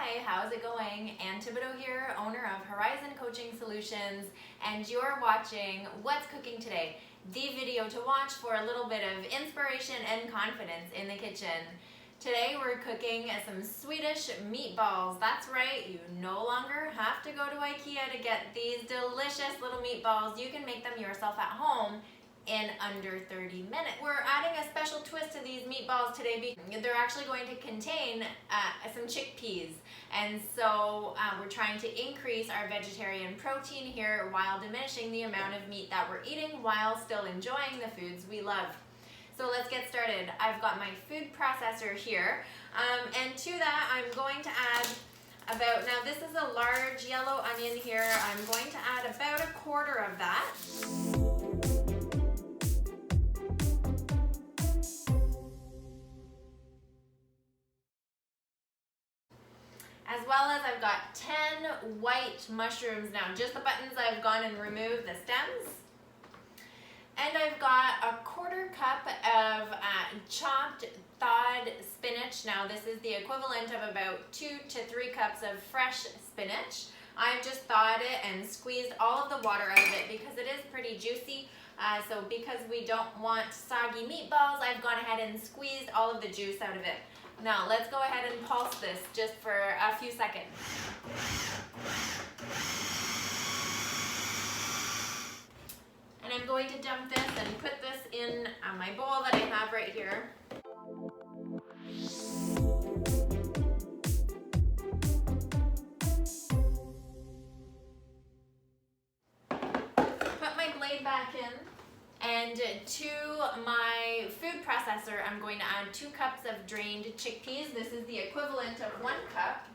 Hi, how's it going? Ann Thibodeau here, owner of Horizon Coaching Solutions, and you're watching What's Cooking Today, the video to watch for a little bit of inspiration and confidence in the kitchen. Today we're cooking some Swedish meatballs. That's right, you no longer have to go to IKEA to get these delicious little meatballs. You can make them yourself at home in under 30 minutes. We're adding a special twist to these meatballs today because they're actually going to contain some chickpeas. And so we're trying to increase our vegetarian protein here while diminishing the amount of meat that we're eating while still enjoying the foods we love. So let's get started. I've got my food processor here. And to that, I'm going to add now this is a large yellow onion here. I'm going to add about a quarter of that. As well as I've got 10 white mushrooms now. Just the buttons, I've gone and removed the stems. And I've got a quarter cup of chopped thawed spinach. Now this is the equivalent of about 2 to 3 cups of fresh spinach. I've just thawed it and squeezed all of the water out of it because it is pretty juicy. So because we don't want soggy meatballs, I've gone ahead and squeezed all of the juice out of it. Now let's go ahead and pulse this just for a few seconds. And I'm going to dump this and put this in my bowl that I have right here. Put my blade back in. And to my food processor, I'm going to add 2 cups of drained chickpeas. This is the equivalent of 1 cup.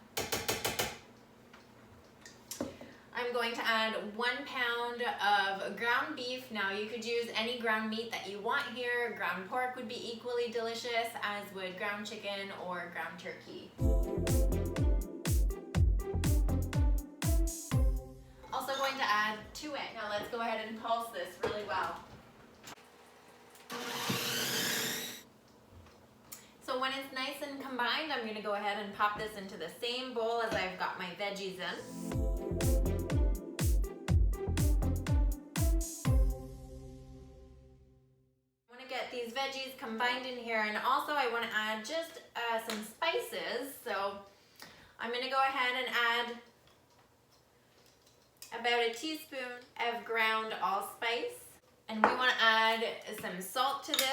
I'm going to add 1 pound of ground beef. Now you could use any ground meat that you want here. Ground pork would be equally delicious, as would ground chicken or ground turkey. Also going to add to it. Now let's go ahead and pulse this really well. So when it's nice and combined, I'm going to go ahead and pop this into the same bowl as I've got my veggies in. I want to get these veggies combined in here, and also I want to add just some spices. So I'm going to go ahead and add about a teaspoon of ground allspice. And we want to add some salt to this.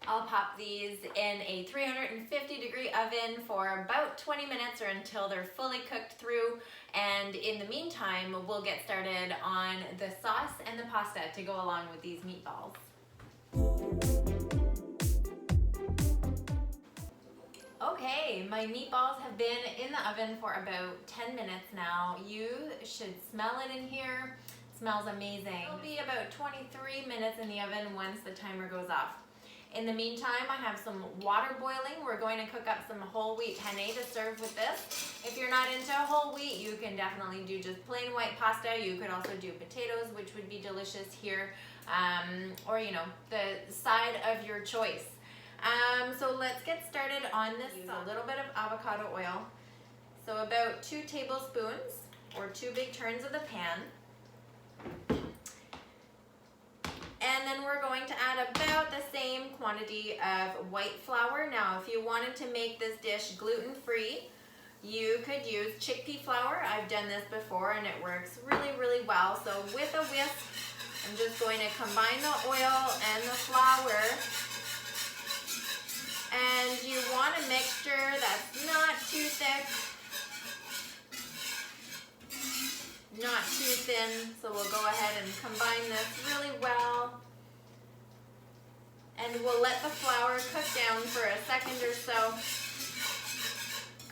I'll pop these in a 350-degree oven for about 20 minutes or until they're fully cooked through. And in the meantime, we'll get started on the sauce and the pasta to go along with these meatballs. Okay, my meatballs have been in the oven for about 10 minutes now. You should smell it in here. It smells amazing. It'll be about 23 minutes in the oven once the timer goes off. In the meantime, I have some water boiling. We're going to cook up some whole wheat penne to serve with this. If you're not into whole wheat, you can definitely do just plain white pasta. You could also do potatoes, which would be delicious here, or the side of your choice. So let's get started on this. Use a little bit of avocado oil. So about 2 tablespoons or 2 big turns of the pan. And then we're going to add about the same quantity of white flour. Now, if you wanted to make this dish gluten-free, you could use chickpea flour. I've done this before and it works really, really well. So with a whisk, I'm just going to combine the oil and the flour. And you want a mixture that's not too thick, not too thin, so we'll go ahead and combine this really well. And we'll let the flour cook down for a second or so.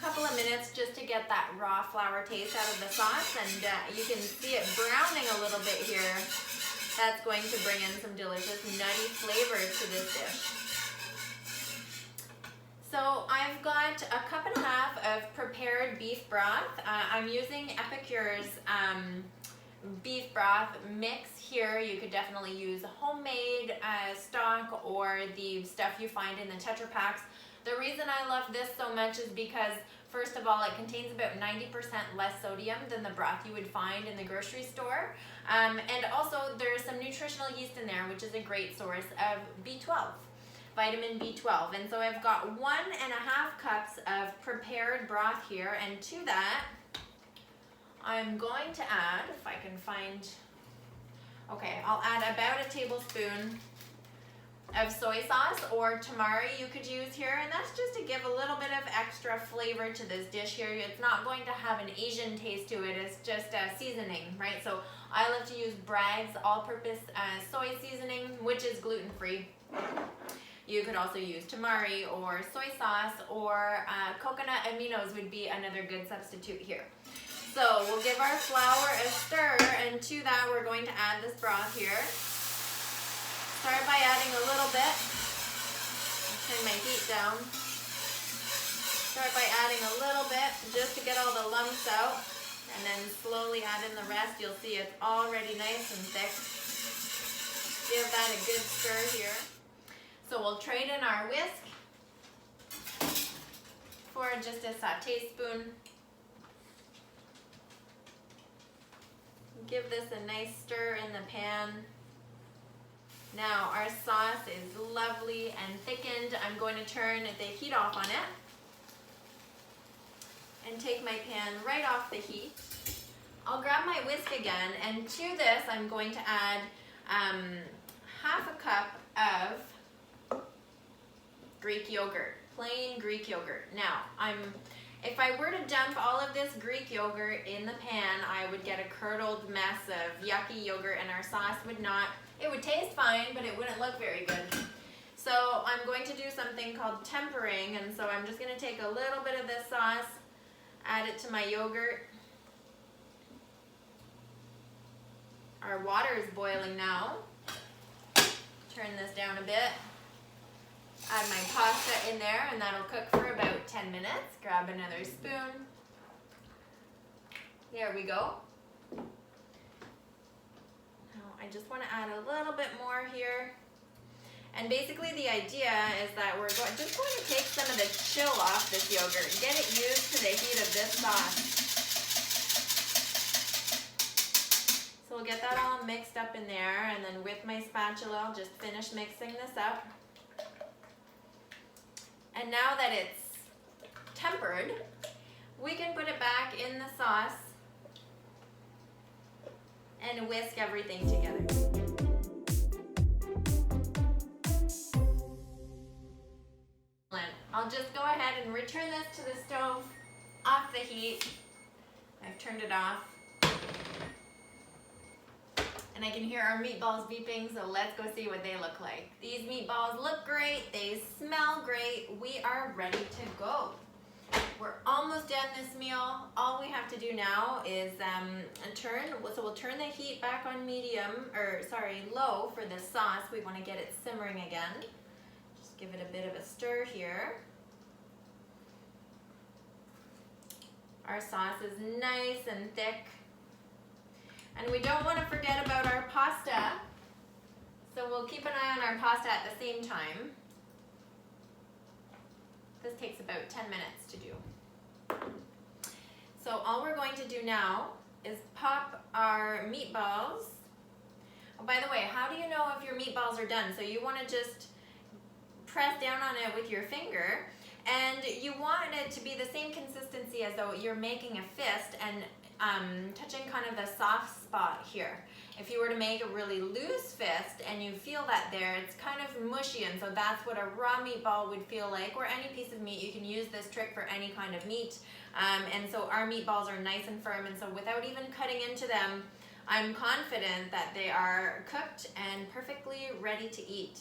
couple of minutes just to get that raw flour taste out of the sauce, and you can see it browning a a little bit here. That's going to bring in some delicious nutty flavors to this dish. So I've got a cup and a half of prepared beef broth. I'm using Epicure's beef broth mix here. You could definitely use homemade stock or the stuff you find in the Tetra Paks. The reason I love this so much is because, first of all, it contains about 90% less sodium than the broth you would find in the grocery store. And also there's some nutritional yeast in there, which is a great source of B12. Vitamin B12. And so I've got 1.5 cups of prepared broth here, and to that I'm going to add, if I can find, okay, I'll add about a tablespoon of soy sauce, or tamari you could use here, and that's just to give a little bit of extra flavor to this dish here. It's not going to have an Asian taste to it, it's just a seasoning, right? So I love to use Bragg's all-purpose soy seasoning, which is gluten-free. You could also use tamari or soy sauce, or coconut aminos would be another good substitute here. So we'll give our flour a stir, and to that we're going to add this broth here. Start by adding a little bit. I'll turn my heat down. Start by adding a little bit just to get all the lumps out, and then slowly add in the rest. You'll see it's already nice and thick. Give that a good stir here. So we'll trade in our whisk for just a sauté spoon. Give this a nice stir in the pan. Now our sauce is lovely and thickened. I'm going to turn the heat off on it and take my pan right off the heat. I'll grab my whisk again, and to this I'm going to add half a cup of Greek yogurt, plain Greek yogurt. Now, if I were to dump all of this Greek yogurt in the pan, I would get a curdled mess of yucky yogurt, and our sauce would not, it would taste fine, but it wouldn't look very good. So I'm going to do something called tempering, and so I'm just going to take a little bit of this sauce, add it to my yogurt. Our water is boiling now. Turn this down a bit. Add my pasta in there, and that'll cook for about 10 minutes. Grab another spoon. There we go. Now I just want to add a little bit more here. And basically the idea is that we're just going to take some of the chill off this yogurt, get it used to the heat of this sauce. So we'll get that all mixed up in there, and then with my spatula I'll just finish mixing this up. And now that it's tempered, we can put it back in the sauce and whisk everything together. I'll just go ahead and return this to the stove, off the heat. I've turned it off. And I can hear our meatballs beeping, so let's go see what they look like. These meatballs look great, they smell great, we are ready to go. We're almost done this meal. All we have to do now is we'll turn the heat back on low for the sauce. We want to get it simmering again. Just give it a bit of a stir here. Our sauce is nice and thick. And we don't want to forget about our pasta, so we'll keep an eye on our pasta at the same time. This takes about 10 minutes to do. So all we're going to do now is pop our meatballs. Oh, by the way, how do you know if your meatballs are done? So you want to just press down on it with your finger, and you want it to be the same consistency as though you're making a fist and touching kind of the soft spot here. If you were to make a really loose fist and you feel that there, it's kind of mushy, and so that's what a raw meatball would feel like, or any piece of meat. You can use this trick for any kind of meat. And so our meatballs are nice and firm, and so without even cutting into them, I'm confident that they are cooked and perfectly ready to eat.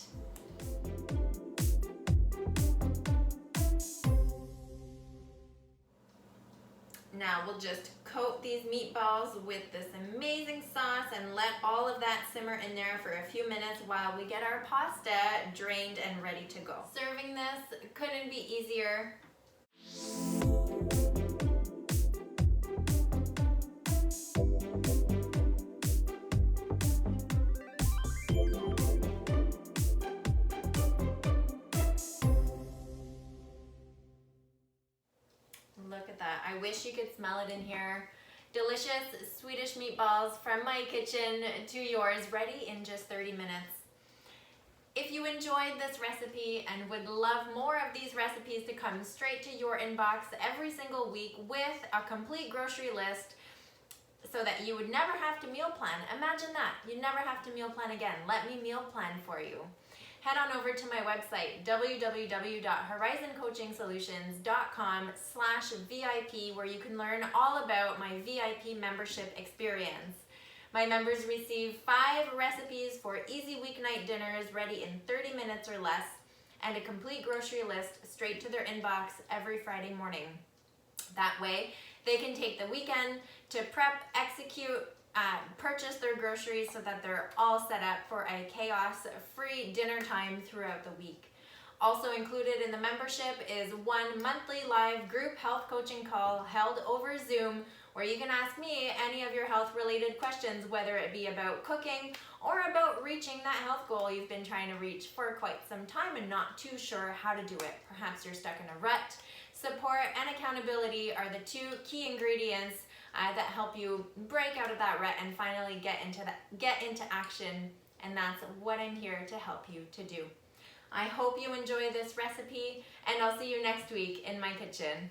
Now we'll just coat these meatballs with this amazing sauce and let all of that simmer in there for a few minutes while we get our pasta drained and ready to go. Serving this couldn't be easier. Look at that. I wish you could smell it in here. Delicious Swedish meatballs from my kitchen to yours, ready in just 30 minutes. If you enjoyed this recipe and would love more of these recipes to come straight to your inbox every single week with a complete grocery list so that you would never have to meal plan. Imagine that. You'd never have to meal plan again. Let me meal plan for you. Head on over to my website, www.horizoncoachingsolutions.com/VIP, where you can learn all about my VIP membership experience. My members receive 5 recipes for easy weeknight dinners ready in 30 minutes or less, and a complete grocery list straight to their inbox every Friday morning. That way, they can take the weekend to prep, execute, purchase their groceries so that they're all set up for a chaos-free dinner time throughout the week. Also included in the membership is 1 monthly live group health coaching call held over Zoom, where you can ask me any of your health-related questions, whether it be about cooking or about reaching that health goal you've been trying to reach for quite some time and not too sure how to do it. Perhaps you're stuck in a rut. Support and accountability are the 2 key ingredients that help you break out of that rut and finally get into action, and that's what I'm here to help you to do. I hope you enjoy this recipe, and I'll see you next week in my kitchen.